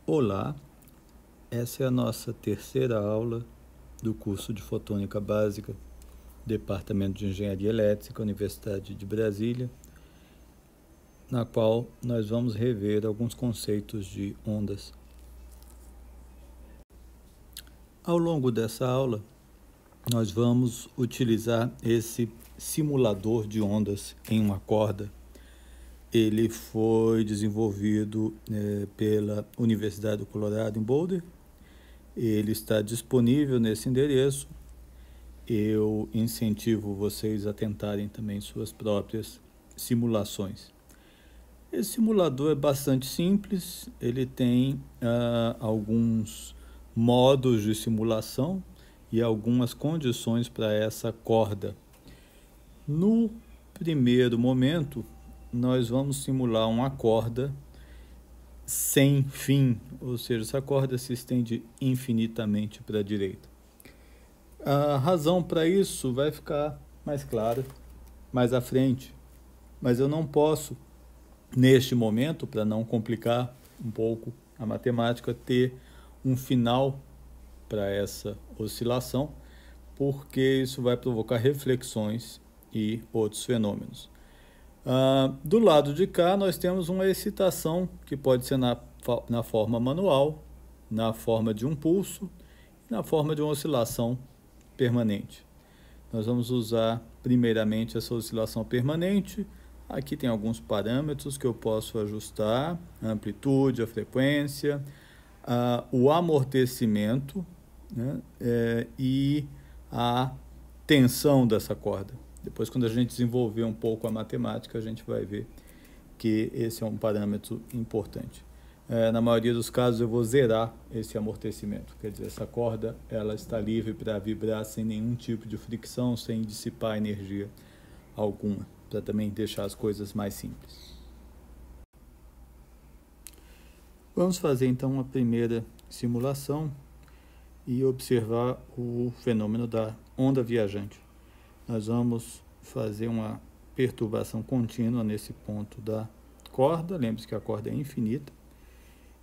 Olá, essa é a nossa terceira aula do curso de Fotônica Básica, Departamento de Engenharia Elétrica, Universidade de Brasília, na qual nós vamos rever alguns conceitos de ondas. Ao longo dessa aula, nós vamos utilizar esse simulador de ondas em uma corda. Ele foi desenvolvido pela Universidade do Colorado em Boulder. Ele está disponível nesse endereço. Eu incentivo vocês a tentarem também suas próprias simulações. Esse simulador é bastante simples, ele tem alguns modos de simulação e algumas condições para essa corda. No primeiro momento, nós vamos simular uma corda sem fim, ou seja, essa corda se estende infinitamente para a direita. A razão para isso vai ficar mais clara mais à frente, mas eu não posso, neste momento, para não complicar um pouco a matemática, ter um final para essa oscilação, porque isso vai provocar reflexões e outros fenômenos. Do lado de cá, nós temos uma excitação que pode ser na forma manual, na forma de um pulso e na forma de uma oscilação permanente. Nós vamos usar primeiramente essa oscilação permanente. Aqui tem alguns parâmetros que eu posso ajustar: a amplitude, a frequência, o amortecimento, né, e a tensão dessa corda. Depois, quando a gente desenvolver um pouco a matemática, a gente vai ver que esse é um parâmetro importante. Na maioria dos casos, eu vou zerar esse amortecimento. Quer dizer, essa corda ela está livre para vibrar sem nenhum tipo de fricção, sem dissipar energia alguma, para também deixar as coisas mais simples. Vamos fazer, então, a primeira simulação e observar o fenômeno da onda viajante. Nós vamos fazer uma perturbação contínua nesse ponto da corda. Lembre-se que a corda é infinita.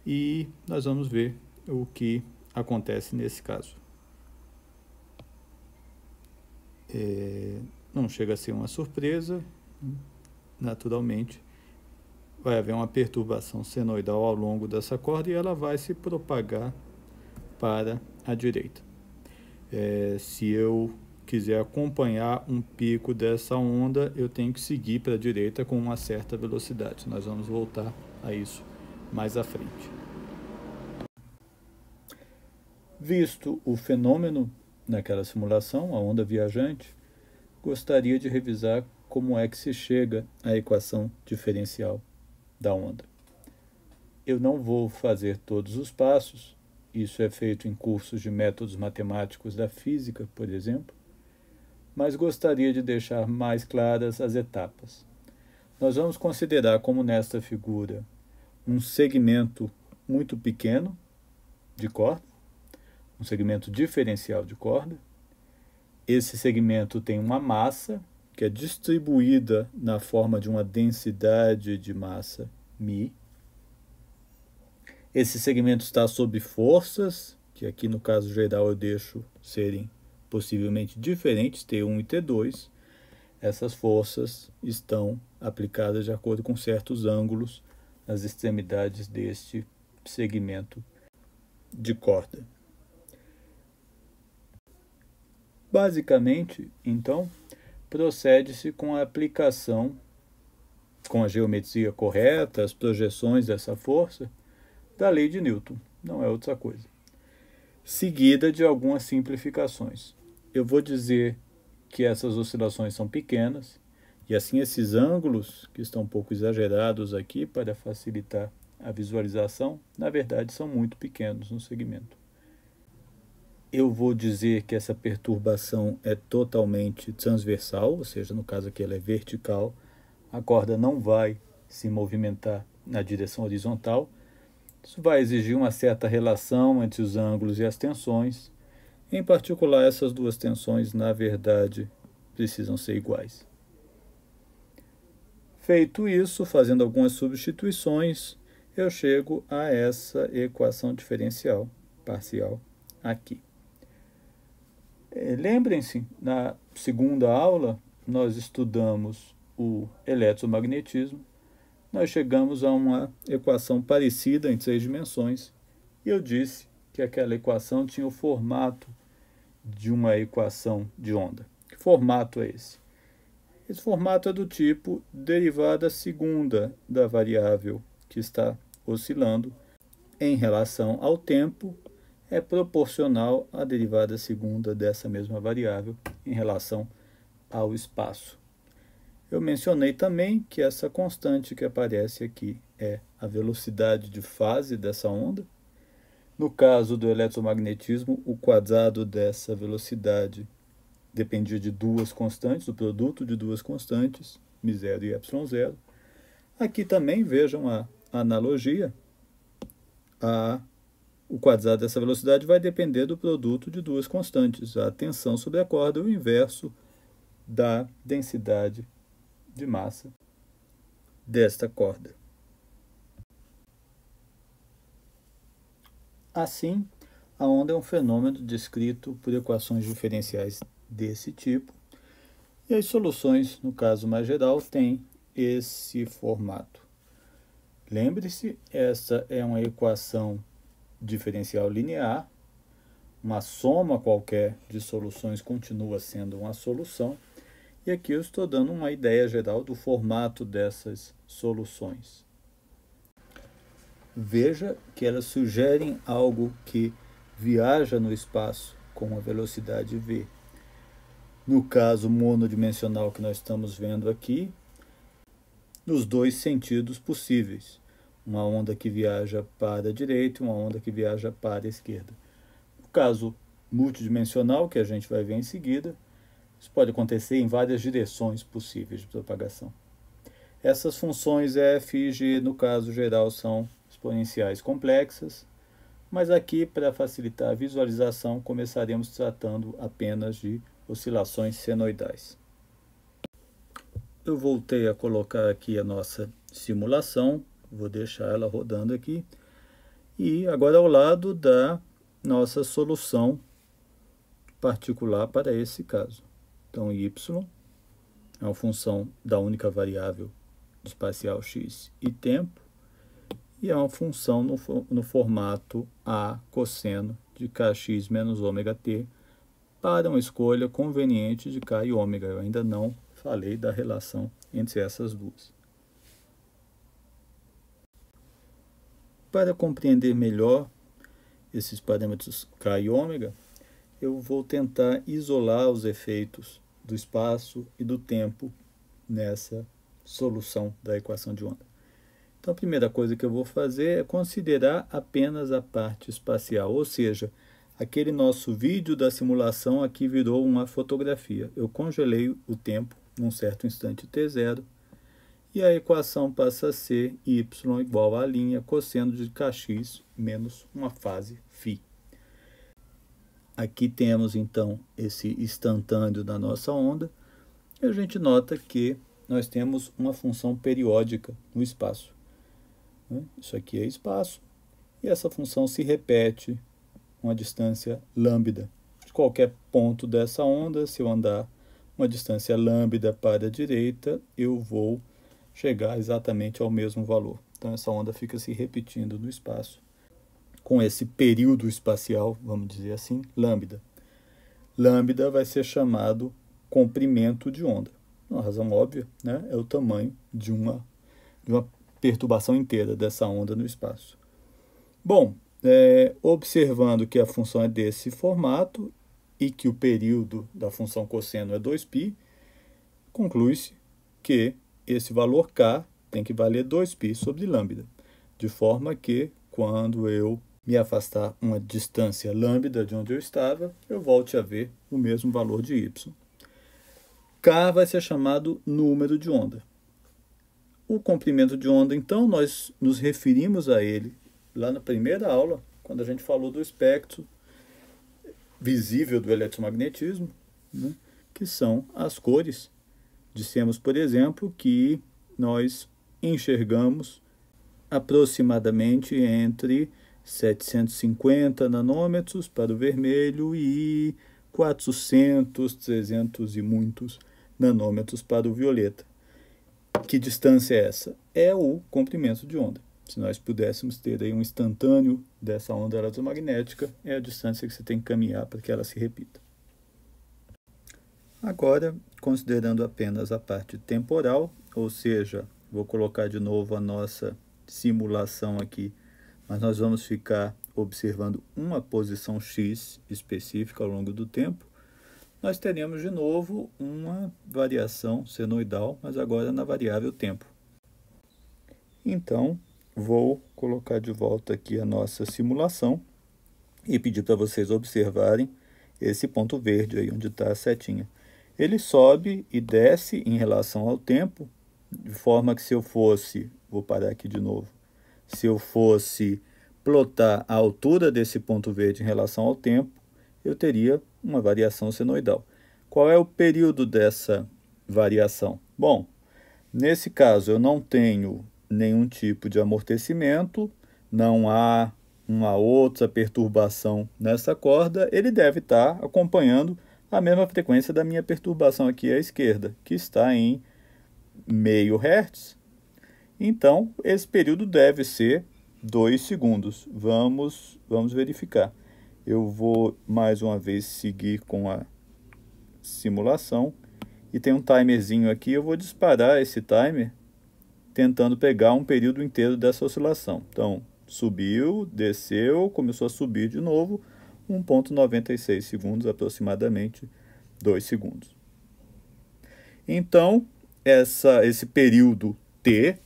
E nós vamos ver o que acontece nesse caso. Não chega a ser uma surpresa. Naturalmente, vai haver uma perturbação senoidal ao longo dessa corda e ela vai se propagar para a direita. Se eu quiser acompanhar um pico dessa onda, eu tenho que seguir para a direita com uma certa velocidade. Nós vamos voltar a isso mais à frente. Visto o fenômeno naquela simulação, a onda viajante, gostaria de revisar como é que se chega à equação diferencial da onda. Eu não vou fazer todos os passos, isso é feito em cursos de métodos matemáticos da física, por exemplo, mas gostaria de deixar mais claras as etapas. Nós vamos considerar, como nesta figura, um segmento muito pequeno de corda, um segmento diferencial de corda. Esse segmento tem uma massa que é distribuída na forma de uma densidade de massa μ. Esse segmento está sob forças, que aqui no caso geral eu deixo serem possivelmente diferentes, T1 e T2. Essas forças estão aplicadas de acordo com certos ângulos nas extremidades deste segmento de corda. Basicamente, então, procede-se com a aplicação, com a geometria correta, as projeções dessa força, da lei de Newton, não é outra coisa. Seguida de algumas simplificações. Eu vou dizer que essas oscilações são pequenas, e assim esses ângulos, que estão um pouco exagerados aqui para facilitar a visualização, na verdade são muito pequenos no segmento. Eu vou dizer que essa perturbação é totalmente transversal, ou seja, no caso aqui ela é vertical, a corda não vai se movimentar na direção horizontal. Isso vai exigir uma certa relação entre os ângulos e as tensões. Em particular, essas duas tensões, na verdade, precisam ser iguais. Feito isso, fazendo algumas substituições, eu chego a essa equação diferencial parcial aqui. Lembrem-se, na segunda aula, nós estudamos o eletromagnetismo, nós chegamos a uma equação parecida em 3 dimensões, e eu disse que aquela equação tinha o formato de uma equação de onda. Que formato é esse? Esse formato é do tipo derivada segunda da variável que está oscilando em relação ao tempo é proporcional à derivada segunda dessa mesma variável em relação ao espaço. Eu mencionei também que essa constante que aparece aqui é a velocidade de fase dessa onda. No caso do eletromagnetismo, o quadrado dessa velocidade dependia de duas constantes, o produto de duas constantes, μ0 e ε0. Aqui também vejam a analogia. O quadrado dessa velocidade vai depender do produto de duas constantes, a tensão sobre a corda e o inverso da densidade de massa desta corda. Assim, a onda é um fenômeno descrito por equações diferenciais desse tipo, e as soluções, no caso mais geral, têm esse formato. Lembre-se, essa é uma equação diferencial linear, uma soma qualquer de soluções continua sendo uma solução, e aqui eu estou dando uma ideia geral do formato dessas soluções. Veja que elas sugerem algo que viaja no espaço com a velocidade v. No caso monodimensional que nós estamos vendo aqui, nos dois sentidos possíveis. Uma onda que viaja para a direita e uma onda que viaja para a esquerda. No caso multidimensional, que a gente vai ver em seguida, isso pode acontecer em várias direções possíveis de propagação. Essas funções f e g, no caso geral, são exponenciais complexas, mas aqui, para facilitar a visualização, começaremos tratando apenas de oscilações senoidais. Eu voltei a colocar aqui a nossa simulação, vou deixar ela rodando aqui, e agora ao lado da nossa solução particular para esse caso. Então, y é uma função da única variável espacial x e tempo, e é uma função no formato a cosseno de kx menos ômega t para uma escolha conveniente de k e ômega. Eu ainda não falei da relação entre essas duas. Para compreender melhor esses parâmetros k e ômega, eu vou tentar isolar os efeitos do espaço e do tempo nessa solução da equação de onda. Então, a primeira coisa que eu vou fazer é considerar apenas a parte espacial, ou seja, aquele nosso vídeo da simulação aqui virou uma fotografia. Eu congelei o tempo num certo instante t0, e a equação passa a ser y igual à linha cosseno de kx menos uma fase φ. Aqui temos, então, esse instantâneo da nossa onda, e a gente nota que nós temos uma função periódica no espaço. Isso aqui é espaço, e essa função se repete uma distância lambda. De qualquer ponto dessa onda, se eu andar uma distância lambda para a direita, eu vou chegar exatamente ao mesmo valor. Então, essa onda fica se repetindo no espaço, com esse período espacial, vamos dizer assim, lambda. Lambda vai ser chamado comprimento de onda. Uma razão óbvia, né? É o tamanho de uma perturbação inteira dessa onda no espaço. Bom, observando que a função é desse formato e que o período da função cosseno é 2π, conclui-se que esse valor k tem que valer 2π sobre lambda, de forma que, quando eu me afastar uma distância lambda de onde eu estava, eu volte a ver o mesmo valor de y. K vai ser chamado número de onda. O comprimento de onda, então, nós nos referimos a ele lá na primeira aula, quando a gente falou do espectro visível do eletromagnetismo, né, que são as cores. Dissemos, por exemplo, que nós enxergamos aproximadamente entre 750 nanômetros para o vermelho e 400, 300 e muitos nanômetros para o violeta. Que distância é essa? É o comprimento de onda. Se nós pudéssemos ter aí um instantâneo dessa onda eletromagnética, é a distância que você tem que caminhar para que ela se repita. Agora, considerando apenas a parte temporal, ou seja, vou colocar de novo a nossa simulação aqui, mas nós vamos ficar observando uma posição X específica ao longo do tempo, nós teremos de novo uma variação senoidal, mas agora na variável tempo. Então, vou colocar de volta aqui a nossa simulação e pedir para vocês observarem esse ponto verde aí onde está a setinha. Ele sobe e desce em relação ao tempo, de forma que se eu fosse, vou parar aqui de novo, se eu fosse plotar a altura desse ponto verde em relação ao tempo, eu teria uma variação senoidal. Qual é o período dessa variação? Bom, nesse caso eu não tenho nenhum tipo de amortecimento, não há uma outra perturbação nessa corda, ele deve estar acompanhando a mesma frequência da minha perturbação aqui à esquerda, que está em meio Hz. Então, esse período deve ser 2 segundos. Vamos verificar. Eu vou mais uma vez seguir com a simulação e tem um timerzinho aqui. Eu vou disparar esse timer tentando pegar um período inteiro dessa oscilação. Então, subiu, desceu, começou a subir de novo, 1,96 segundos, aproximadamente 2 segundos. Então, esse período T,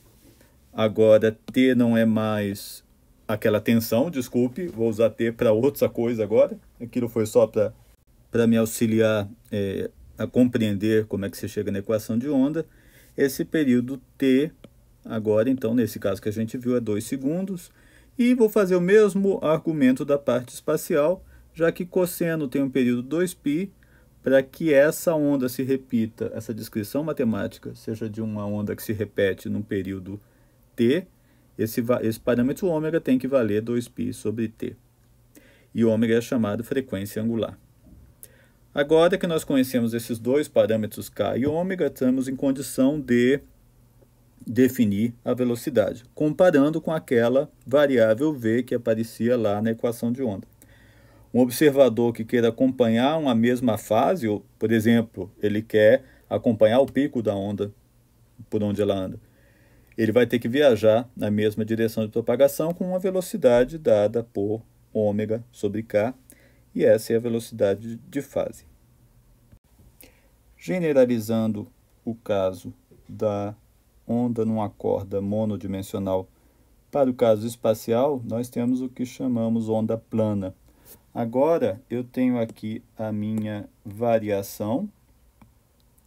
agora T não é mais aquela tensão, desculpe, vou usar T para outra coisa agora, aquilo foi só para me auxiliar a compreender como é que você chega na equação de onda. Esse período T, agora então, nesse caso que a gente viu, é 2 segundos, e vou fazer o mesmo argumento da parte espacial, já que cosseno tem um período 2π, para que essa onda se repita, essa descrição matemática seja de uma onda que se repete num período t, esse parâmetro ômega tem que valer 2π sobre t. E ômega é chamado frequência angular. Agora que nós conhecemos esses dois parâmetros k e ômega, estamos em condição de definir a velocidade, comparando com aquela variável v que aparecia lá na equação de onda. Um observador que queira acompanhar uma mesma fase, ou, por exemplo, ele quer acompanhar o pico da onda, por onde ela anda, ele vai ter que viajar na mesma direção de propagação com uma velocidade dada por ômega sobre k, e essa é a velocidade de fase. Generalizando o caso da onda numa corda monodimensional para o caso espacial, nós temos o que chamamos onda plana. Agora, eu tenho aqui a minha variação,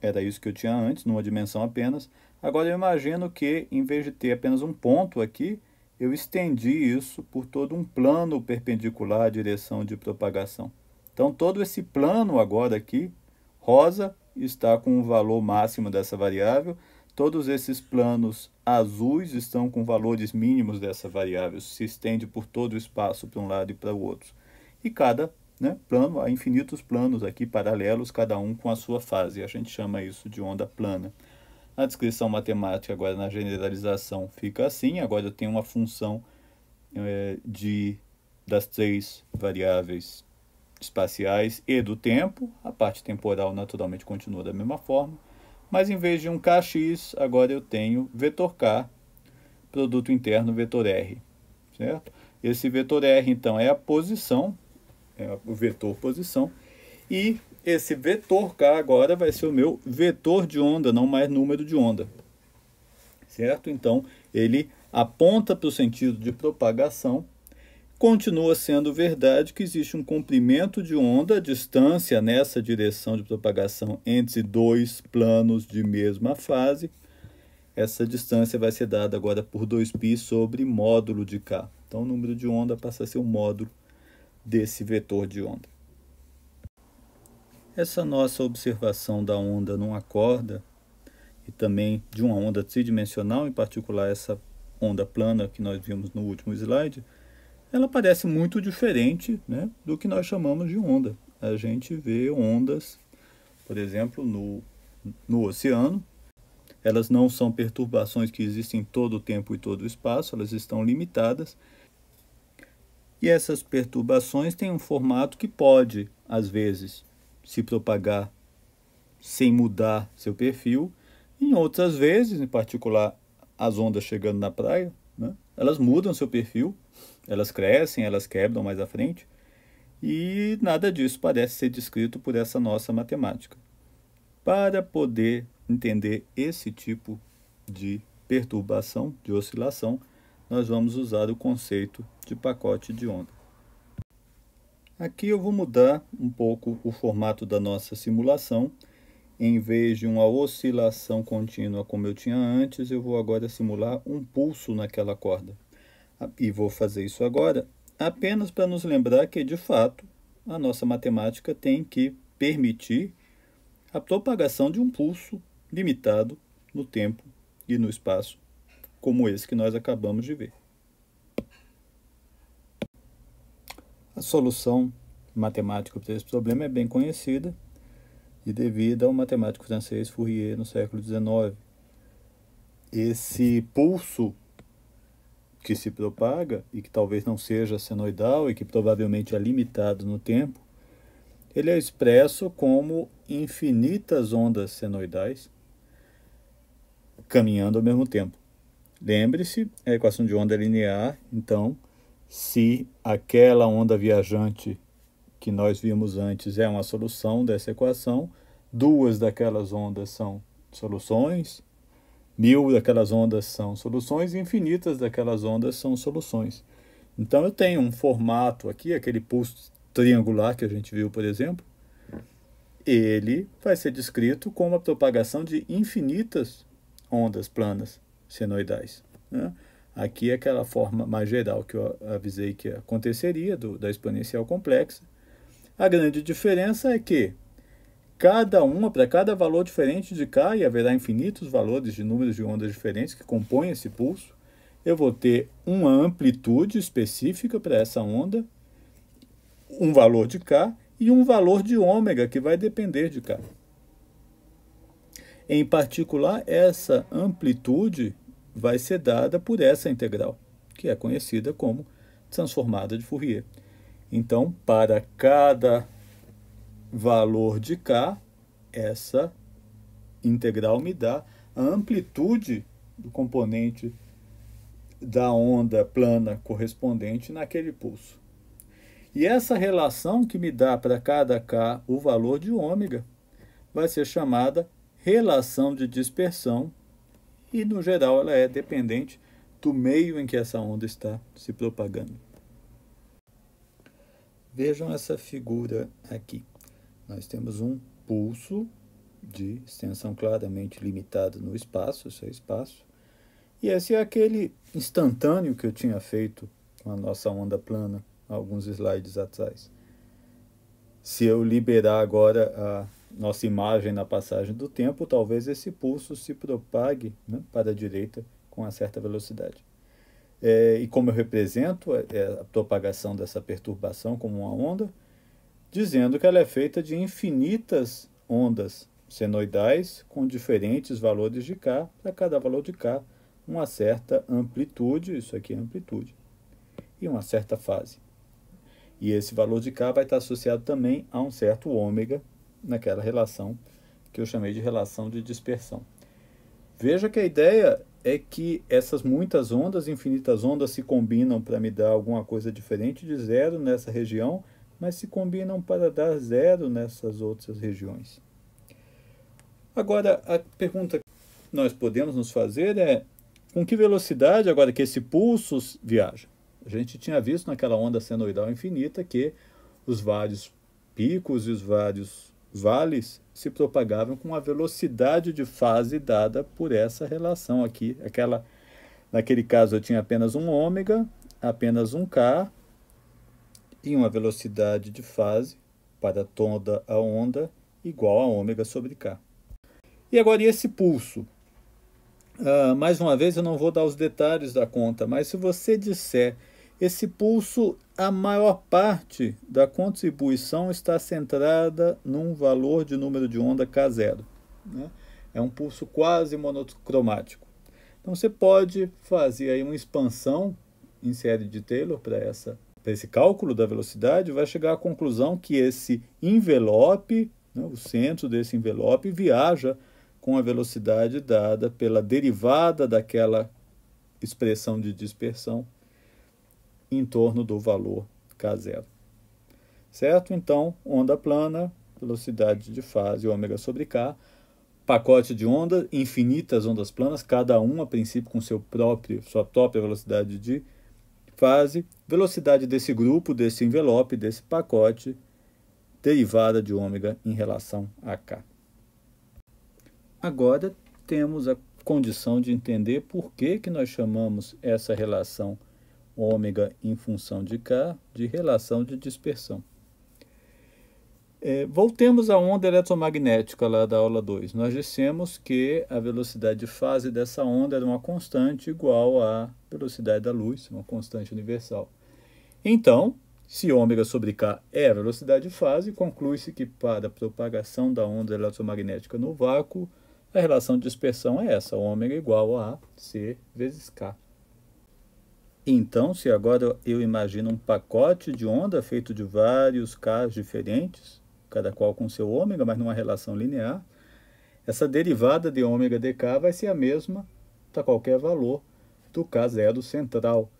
era isso que eu tinha antes, numa dimensão apenas. Agora, eu imagino que, em vez de ter apenas um ponto aqui, eu estendi isso por todo um plano perpendicular à direção de propagação. Então, todo esse plano agora aqui, rosa, está com o valor máximo dessa variável. Todos esses planos azuis estão com valores mínimos dessa variável. Se estende por todo o espaço para um lado e para o outro. E cada plano, há infinitos planos aqui paralelos, cada um com a sua fase. A gente chama isso de onda plana. A descrição matemática agora na generalização fica assim. Agora eu tenho uma função das 3 variáveis espaciais e do tempo. A parte temporal naturalmente continua da mesma forma. Mas em vez de um kx, agora eu tenho vetor k, produto interno vetor r. Certo? Esse vetor r, então, é a posição, é o vetor posição, e esse vetor k agora vai ser o meu vetor de onda, não mais número de onda. Certo? Então, ele aponta para o sentido de propagação. Continua sendo verdade que existe um comprimento de onda, distância nessa direção de propagação entre 2 planos de mesma fase. Essa distância vai ser dada agora por 2π sobre módulo de k. Então, o número de onda passa a ser o módulo desse vetor de onda. Essa nossa observação da onda numa corda, e também de uma onda tridimensional, em particular essa onda plana que nós vimos no último slide, ela parece muito diferente, né, do que nós chamamos de onda. A gente vê ondas, por exemplo, no oceano. Elas não são perturbações que existem em todo o tempo e todo o espaço, elas estão limitadas. E essas perturbações têm um formato que pode, às vezes, se propagar sem mudar seu perfil. Em outras vezes, em particular as ondas chegando na praia, né, elas mudam seu perfil, elas crescem, elas quebram mais à frente, e nada disso parece ser descrito por essa nossa matemática. Para poder entender esse tipo de perturbação, de oscilação, nós vamos usar o conceito de pacote de onda. Aqui eu vou mudar um pouco o formato da nossa simulação. Em vez de uma oscilação contínua como eu tinha antes, eu vou agora simular um pulso naquela corda. E vou fazer isso agora apenas para nos lembrar que, de fato, a nossa matemática tem que permitir a propagação de um pulso limitado no tempo e no espaço, como esse que nós acabamos de ver. A solução matemática para esse problema é bem conhecida e devida ao matemático francês Fourier no século XIX. Esse pulso que se propaga e que talvez não seja senoidal e que provavelmente é limitado no tempo, ele é expresso como infinitas ondas senoidais caminhando ao mesmo tempo. Lembre-se, a equação de onda é linear, então, se aquela onda viajante que nós vimos antes é uma solução dessa equação, duas daquelas ondas são soluções, 1000 daquelas ondas são soluções e infinitas daquelas ondas são soluções. Então eu tenho um formato aqui, aquele pulso triangular que a gente viu, por exemplo, ele vai ser descrito como a propagação de infinitas ondas planas senoidais, né? Aqui é aquela forma mais geral que eu avisei que aconteceria da exponencial complexa. A grande diferença é que para cada valor diferente de K, e haverá infinitos valores de números de ondas diferentes que compõem esse pulso, eu vou ter uma amplitude específica para essa onda, um valor de K e um valor de ômega que vai depender de K. Em particular, essa amplitude vai ser dada por essa integral, que é conhecida como transformada de Fourier. Então, para cada valor de K, essa integral me dá a amplitude do componente da onda plana correspondente naquele pulso. E essa relação que me dá para cada K o valor de ômega vai ser chamada relação de dispersão e, no geral, ela é dependente do meio em que essa onda está se propagando. Vejam essa figura aqui. Nós temos um pulso de extensão claramente limitada no espaço, isso é espaço, e esse é aquele instantâneo que eu tinha feito com a nossa onda plana alguns slides atrás. Se eu liberar agora a nossa imagem na passagem do tempo, talvez esse pulso se propague, né, para a direita com uma certa velocidade. E como eu represento a propagação dessa perturbação como uma onda, dizendo que ela é feita de infinitas ondas senoidais com diferentes valores de K, para cada valor de K uma certa amplitude, isso aqui é amplitude, e uma certa fase. E esse valor de K vai estar associado também a um certo ômega naquela relação que eu chamei de relação de dispersão. Veja que a ideia é que essas muitas ondas, infinitas ondas, se combinam para me dar alguma coisa diferente de zero nessa região, mas se combinam para dar zero nessas outras regiões. Agora, a pergunta que nós podemos nos fazer é: com que velocidade agora que esse pulso viaja? A gente tinha visto naquela onda senoidal infinita que os vários picos e os vários vales se propagavam com a velocidade de fase dada por essa relação aqui. Naquele caso eu tinha apenas um ômega, apenas um K e uma velocidade de fase para toda a onda igual a ômega sobre K. E agora, e esse pulso? Mais uma vez, eu não vou dar os detalhes da conta, mas se você disser esse pulso, a maior parte da contribuição está centrada num valor de número de onda K0, né? É um pulso quase monocromático. Então você pode fazer aí uma expansão em série de Taylor para esse cálculo da velocidade, vai chegar à conclusão que esse envelope, né, o centro desse envelope, viaja com a velocidade dada pela derivada daquela expressão de dispersão em torno do valor K0. Certo? Então, onda plana, velocidade de fase ômega sobre K, pacote de onda, infinitas ondas planas, cada uma a princípio com sua própria velocidade de fase, velocidade desse grupo, desse envelope, desse pacote, derivada de ômega em relação a K. Agora temos a condição de entender por que nós chamamos essa relação ômega em função de K de relação de dispersão. Voltemos à onda eletromagnética lá da aula 2. Nós dissemos que a velocidade de fase dessa onda era uma constante igual à velocidade da luz, uma constante universal. Então, se ômega sobre K é a velocidade de fase, conclui-se que para a propagação da onda eletromagnética no vácuo, a relação de dispersão é essa, ômega igual a C vezes K. Então, se agora eu imagino um pacote de onda feito de vários K diferentes, cada qual com seu ômega, mas numa relação linear, essa derivada de ômega dk vai ser a mesma para qualquer valor do K0 central.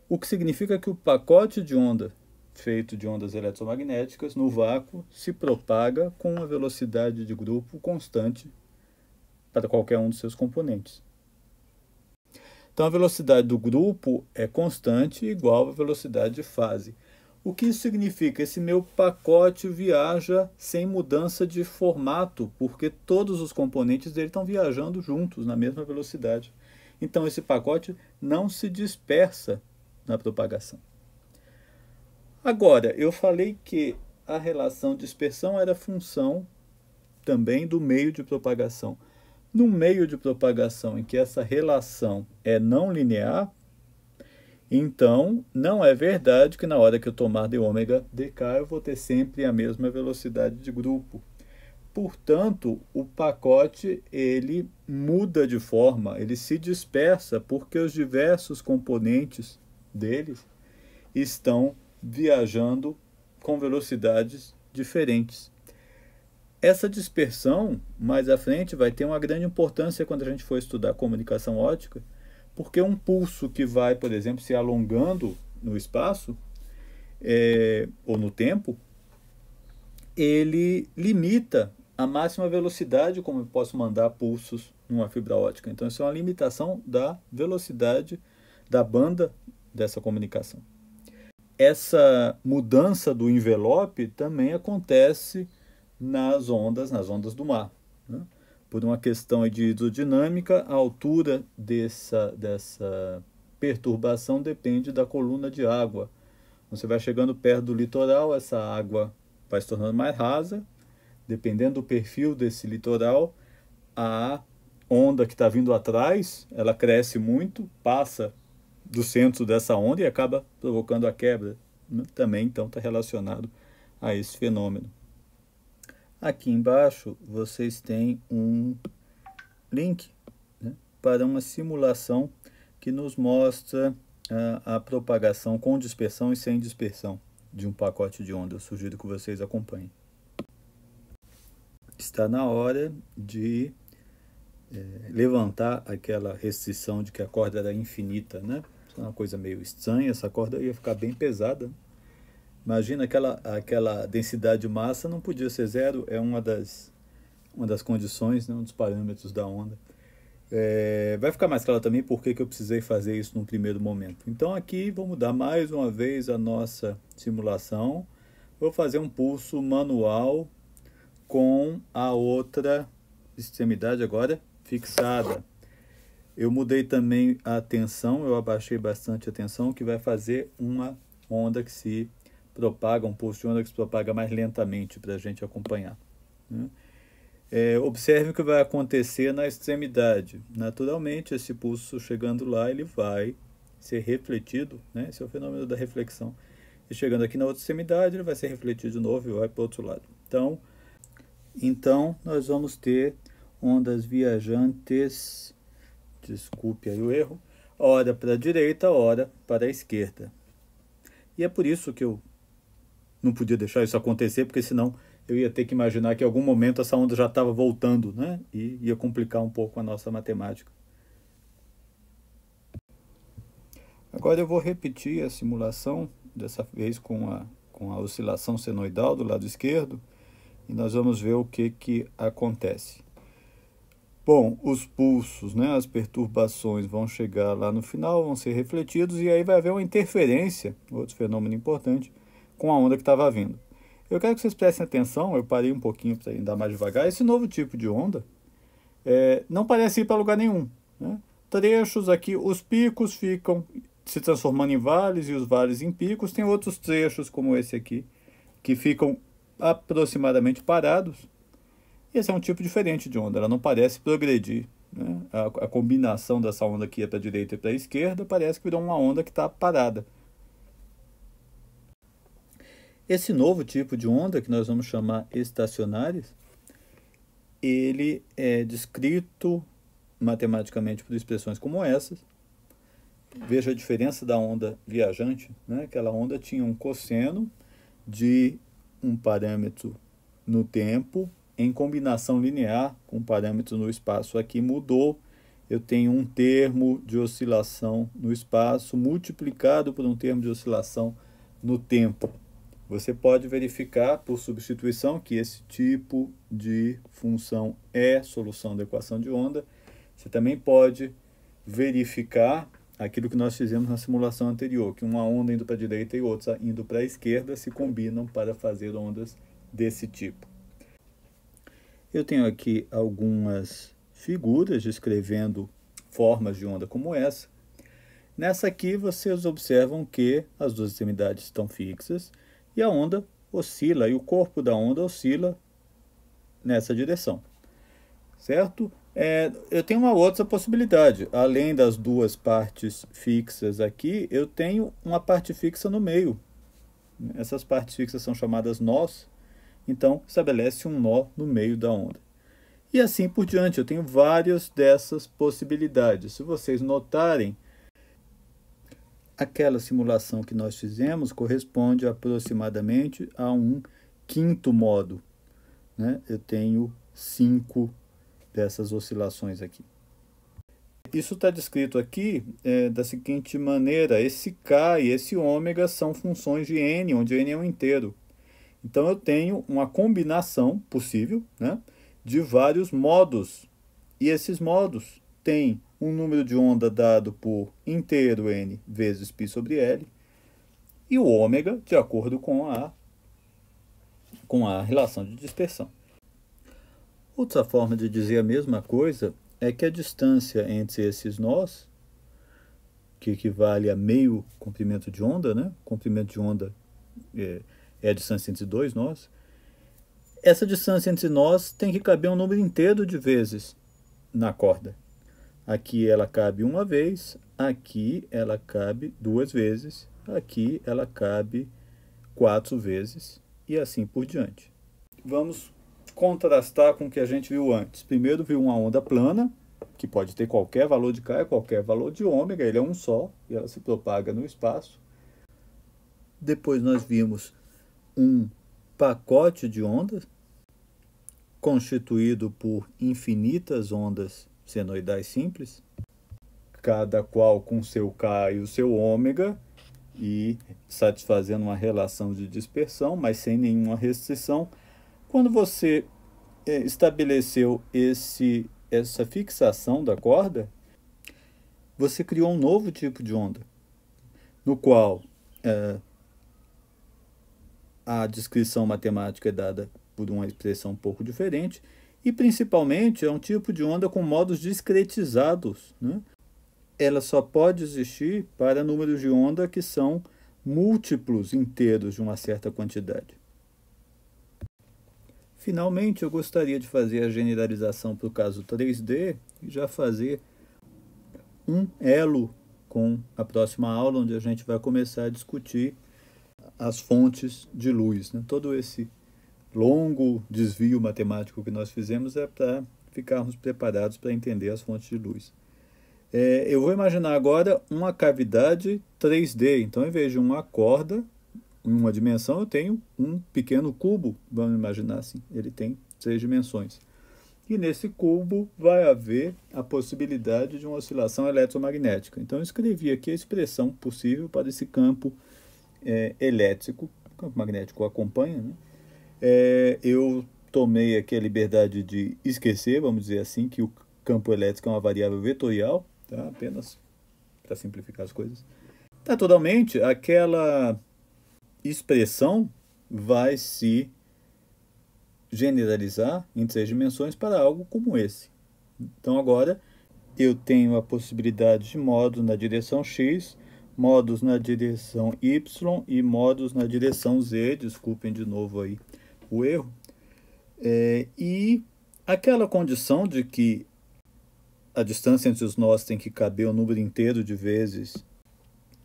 O que significa que o pacote de onda feito de ondas eletromagnéticas no vácuo se propaga com uma velocidade de grupo constante para qualquer um dos seus componentes. Então, a velocidade do grupo é constante igual à velocidade de fase. O que isso significa? Esse meu pacote viaja sem mudança de formato, porque todos os componentes dele estão viajando juntos, na mesma velocidade. Então, esse pacote não se dispersa na propagação. Agora, eu falei que a relação dispersão era função também do meio de propagação. No meio de propagação em que essa relação é não linear, então não é verdade que na hora que eu tomar de ômega dk eu vou ter sempre a mesma velocidade de grupo. Portanto, o pacote ele muda de forma, ele se dispersa porque os diversos componentes deles estão viajando com velocidades diferentes. Essa dispersão, mais à frente, vai ter uma grande importância quando a gente for estudar comunicação ótica, porque um pulso que vai, por exemplo, se alongando no espaço ou no tempo, ele limita a máxima velocidade como eu posso mandar pulsos numa fibra ótica. Então, isso é uma limitação da velocidade da banda dessa comunicação. Essa mudança do envelope também acontece nas ondas do mar, né? Por uma questão de hidrodinâmica, a altura dessa perturbação depende da coluna de água. Você vai chegando perto do litoral, essa água vai se tornando mais rasa. Dependendo do perfil desse litoral, a onda que está vindo atrás, ela cresce muito, passa do centro dessa onda e acaba provocando a quebra, né? Também, então, está relacionado a esse fenômeno. Aqui embaixo vocês têm um link, né, para uma simulação que nos mostra a propagação com dispersão e sem dispersão de um pacote de onda. Eu sugiro que vocês acompanhem. Está na hora de levantar aquela restrição de que a corda era infinita, né? Isso é uma coisa meio estranha, essa corda ia ficar bem pesada, né? Imagina aquela densidade de massa não podia ser zero, é uma das condições, né, um dos parâmetros da onda. Vai ficar mais claro também por que eu precisei fazer isso num primeiro momento. Então aqui vou mudar mais uma vez a nossa simulação. Vou fazer um pulso manual com a outra extremidade agora fixada. Eu mudei também a tensão, eu abaixei bastante a tensão, que vai fazer uma onda que um pulso de onda que se propaga mais lentamente para a gente acompanhar, né? Observe o que vai acontecer na extremidade. Naturalmente, esse pulso chegando lá, ele vai ser refletido, né? Esse é o fenômeno da reflexão. E chegando aqui na outra extremidade, ele vai ser refletido de novo e vai para o outro lado. Então, nós vamos ter ondas viajantes, desculpe aí o erro, ora para a direita, ora para a esquerda. E é por isso que eu não podia deixar isso acontecer, porque senão eu ia ter que imaginar que em algum momento essa onda já estava voltando, né? E ia complicar um pouco a nossa matemática. Agora eu vou repetir a simulação, dessa vez com a oscilação senoidal do lado esquerdo, e nós vamos ver o que acontece. Bom, os pulsos, né, as perturbações vão chegar lá no final, vão ser refletidos, e aí vai haver uma interferência, outro fenômeno importante, com a onda que estava vindo. Eu quero que vocês prestem atenção, eu parei um pouquinho para andar mais devagar. Esse novo tipo de onda não parece ir para lugar nenhum, né? Trechos aqui, os picos ficam se transformando em vales e os vales em picos. Tem outros trechos como esse aqui, que ficam aproximadamente parados. Esse é um tipo diferente de onda, ela não parece progredir, né? A combinação dessa onda aqui para a direita e para a esquerda parece que virou uma onda que está parada. Esse novo tipo de onda, que nós vamos chamar estacionárias, ele é descrito matematicamente por expressões como essas. Veja a diferença da onda viajante, né? Aquela onda tinha um cosseno de um parâmetro no tempo em combinação linear com um parâmetro no espaço. Aqui mudou, eu tenho um termo de oscilação no espaço multiplicado por um termo de oscilação no tempo. Você pode verificar por substituição que esse tipo de função é solução da equação de onda. Você também pode verificar aquilo que nós fizemos na simulação anterior, que uma onda indo para a direita e outra indo para a esquerda se combinam para fazer ondas desse tipo. Eu tenho aqui algumas figuras descrevendo formas de onda como essa. Nessa aqui vocês observam que as duas extremidades estão fixas e a onda oscila, e o corpo da onda oscila nessa direção, certo? Eu tenho uma outra possibilidade. Além das duas partes fixas aqui, eu tenho uma parte fixa no meio. Essas partes fixas são chamadas nós, então estabelece um nó no meio da onda. E assim por diante, eu tenho várias dessas possibilidades. Se vocês notarem, aquela simulação que nós fizemos corresponde aproximadamente a um quinto modo, né? Eu tenho 5 dessas oscilações aqui. Isso está descrito aqui da seguinte maneira: esse K e esse ômega são funções de n, onde n é um inteiro. Então eu tenho uma combinação possível, né, de vários modos, e esses modos têm um número de onda dado por inteiro n vezes π sobre L, e o ômega de acordo com a relação de dispersão. Outra forma de dizer a mesma coisa é que a distância entre esses nós, que equivale a meio comprimento de onda, né? O comprimento de onda é a distância entre dois nós. Essa distância entre nós tem que caber um número inteiro de vezes na corda. Aqui ela cabe uma vez, aqui ela cabe 2 vezes, aqui ela cabe 4 vezes e assim por diante. Vamos contrastar com o que a gente viu antes. Primeiro viu uma onda plana, que pode ter qualquer valor de K, qualquer valor de ômega, ele é um só, e ela se propaga no espaço. Depois nós vimos um pacote de ondas, constituído por infinitas ondas senoidais simples, cada qual com seu K e o seu ômega, e satisfazendo uma relação de dispersão, mas sem nenhuma restrição. Quando você estabeleceu essa fixação da corda, você criou um novo tipo de onda, no qual a descrição matemática é dada por uma expressão um pouco diferente, e principalmente é um tipo de onda com modos discretizados, né? Ela só pode existir para números de onda que são múltiplos inteiros de uma certa quantidade. Finalmente, eu gostaria de fazer a generalização para o caso 3D e já fazer um elo com a próxima aula, onde a gente vai começar a discutir as fontes de luz, né? Todo esse longo desvio matemático que nós fizemos é para ficarmos preparados para entender as fontes de luz. Eu vou imaginar agora uma cavidade 3D. Então, em vez de uma corda, em uma dimensão, eu tenho um pequeno cubo, vamos imaginar assim. Ele tem 3 dimensões. E nesse cubo vai haver a possibilidade de uma oscilação eletromagnética. Então, eu escrevi aqui a expressão possível para esse campo elétrico. O campo magnético acompanha, né? Eu tomei aqui a liberdade de esquecer, vamos dizer assim, que o campo elétrico é uma variável vetorial, tá? Apenas para simplificar as coisas. Naturalmente, aquela expressão vai se generalizar em 3 dimensões para algo como esse. Então, agora, eu tenho a possibilidade de modos na direção x, modos na direção y e modos na direção z. Desculpem de novo aí o erro. E aquela condição de que a distância entre os nós tem que caber um número inteiro de vezes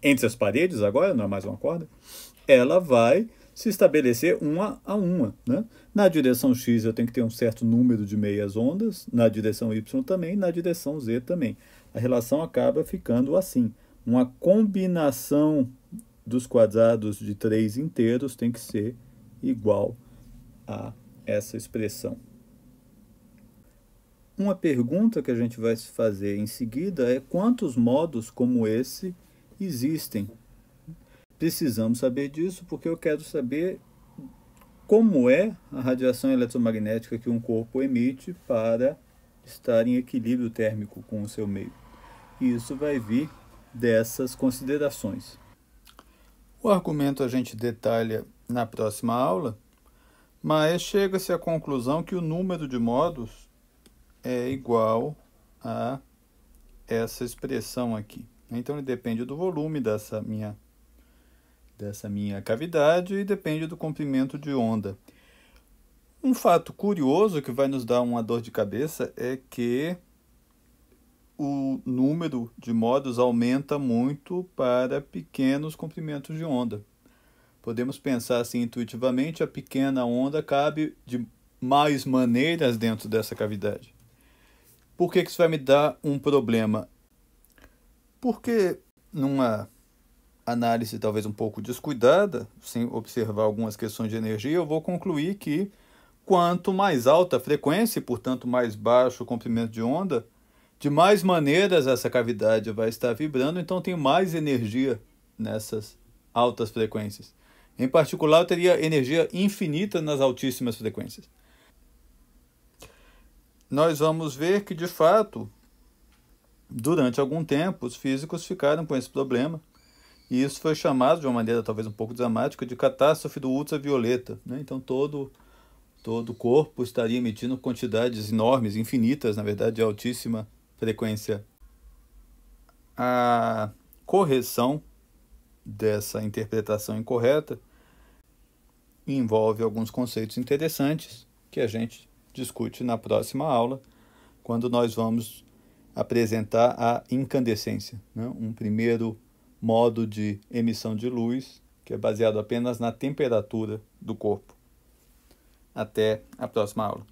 entre as paredes, agora não é mais uma corda, ela vai se estabelecer uma a uma, né? Na direção x eu tenho que ter um certo número de meias ondas, na direção y também, na direção z também. A relação acaba ficando assim. Uma combinação dos quadrados de 3 inteiros tem que ser igual a essa expressão. Uma pergunta que a gente vai fazer em seguida é quantos modos como esse existem. Precisamos saber disso porque eu quero saber como é a radiação eletromagnética que um corpo emite para estar em equilíbrio térmico com o seu meio. E isso vai vir dessas considerações. O argumento a gente detalha na próxima aula, mas chega-se à conclusão que o número de modos é igual a essa expressão aqui. Então, ele depende do volume dessa minha cavidade e depende do comprimento de onda. Um fato curioso que vai nos dar uma dor de cabeça é que o número de modos aumenta muito para pequenos comprimentos de onda. Podemos pensar assim intuitivamente, a pequena onda cabe de mais maneiras dentro dessa cavidade. Por que isso vai me dar um problema? Porque numa análise talvez um pouco descuidada, sem observar algumas questões de energia, eu vou concluir que quanto mais alta a frequência, e portanto mais baixo o comprimento de onda, de mais maneiras essa cavidade vai estar vibrando, então tem mais energia nessas altas frequências. Em particular, eu teria energia infinita nas altíssimas frequências. Nós vamos ver que, de fato, durante algum tempo, os físicos ficaram com esse problema, e isso foi chamado, de uma maneira talvez um pouco dramática, de catástrofe do ultravioleta, né? Então, todo o corpo estaria emitindo quantidades enormes, infinitas, na verdade, de altíssima frequência. A correção dessa interpretação incorreta envolve alguns conceitos interessantes que a gente discute na próxima aula, quando nós vamos apresentar a incandescência, né? Um primeiro modo de emissão de luz que é baseado apenas na temperatura do corpo. Até a próxima aula.